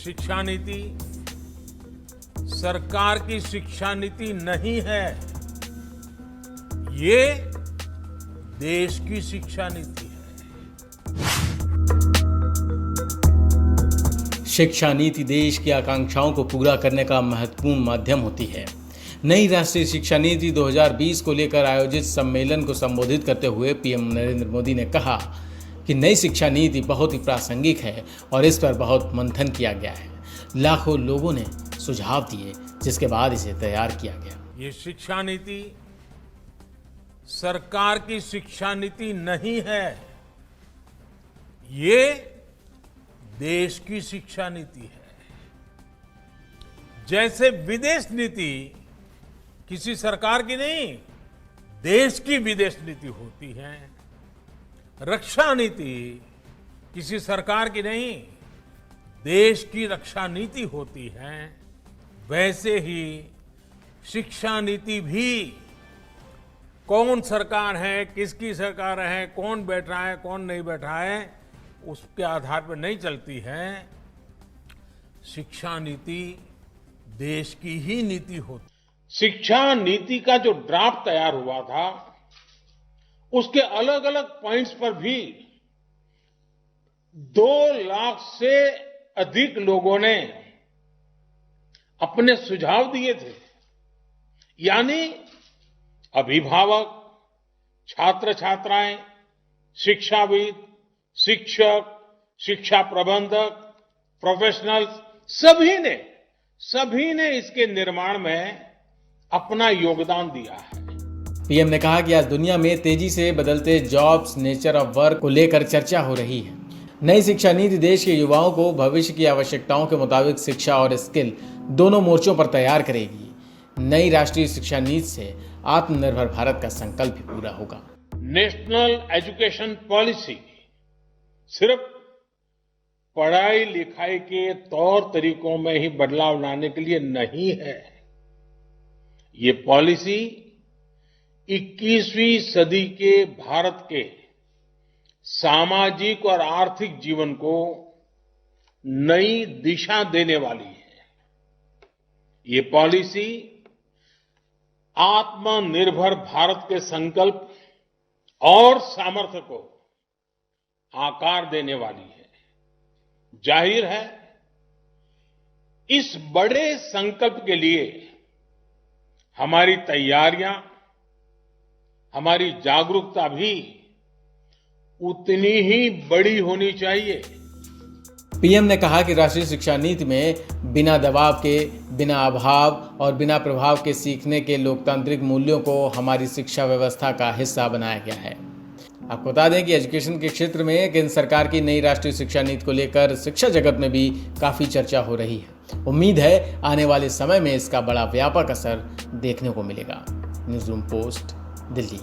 शिक्षा नीति सरकार की शिक्षा नीति नहीं है, ये देश की शिक्षा नीति है। शिक्षा नीति देश की आकांक्षाओं को पूरा करने का महत्वपूर्ण माध्यम होती है। नई राष्ट्रीय शिक्षा नीति 2020 को लेकर आयोजित सम्मेलन को संबोधित करते हुए पीएम नरेंद्र मोदी ने कहा कि नई शिक्षा नीति बहुत ही प्रासंगिक है और इस पर बहुत मंथन किया गया है। लाखों लोगों ने सुझाव दिए, जिसके बाद इसे तैयार किया गया। ये शिक्षा नीति सरकार की शिक्षा नीति नहीं है, ये देश की शिक्षा नीति है। जैसे विदेश नीति किसी सरकार की नहीं, देश की विदेश नीति होती है। रक्षा नीति किसी सरकार की नहीं, देश की रक्षा नीति होती है। वैसे ही शिक्षा नीति भी कौन सरकार है, किसकी सरकार है, कौन बैठा है, कौन नहीं बैठा है, उसके आधार पर नहीं चलती है। शिक्षा नीति देश की ही नीति होती। शिक्षा नीति का जो ड्राफ्ट तैयार हुआ था, उसके अलग अलग पॉइंट्स पर भी 2 लाख से अधिक लोगों ने अपने सुझाव दिए थे। यानी अभिभावक, छात्र छात्राएं, शिक्षाविद, शिक्षक, शिक्षा प्रबंधक, प्रोफेशनल्स, सभी ने इसके निर्माण में अपना योगदान दिया है। पीएम ने कहा कि आज दुनिया में तेजी से बदलते जॉब्स, नेचर ऑफ वर्क को लेकर चर्चा हो रही है। नई शिक्षा नीति देश के युवाओं को भविष्य की आवश्यकताओं के मुताबिक शिक्षा और स्किल दोनों मोर्चों पर तैयार करेगी। नई राष्ट्रीय शिक्षा नीति से आत्मनिर्भर भारत का संकल्प भी पूरा होगा। नेशनल एजुकेशन पॉलिसी सिर्फ पढ़ाई लिखाई के तौर तरीकों में ही बदलाव लाने के लिए नहीं है। ये पॉलिसी 21वीं सदी के भारत के सामाजिक और आर्थिक जीवन को नई दिशा देने वाली है। ये पॉलिसी आत्मनिर्भर भारत के संकल्प और सामर्थ्य को आकार देने वाली है। जाहिर है, इस बड़े संकल्प के लिए हमारी तैयारियां, हमारी जागरूकता भी उतनी ही बड़ी होनी चाहिए। पीएम ने कहा कि राष्ट्रीय शिक्षा नीति में बिना दबाव के, बिना अभाव और बिना प्रभाव के सीखने के लोकतांत्रिक मूल्यों को हमारी शिक्षा व्यवस्था का हिस्सा बनाया गया है। आपको बता दें कि एजुकेशन के क्षेत्र में केंद्र सरकार की नई राष्ट्रीय शिक्षा नीति को लेकर शिक्षा जगत में भी काफी चर्चा हो रही है। उम्मीद है आने वाले समय में इसका बड़ा व्यापक असर देखने को मिलेगा। News room post, Delhi.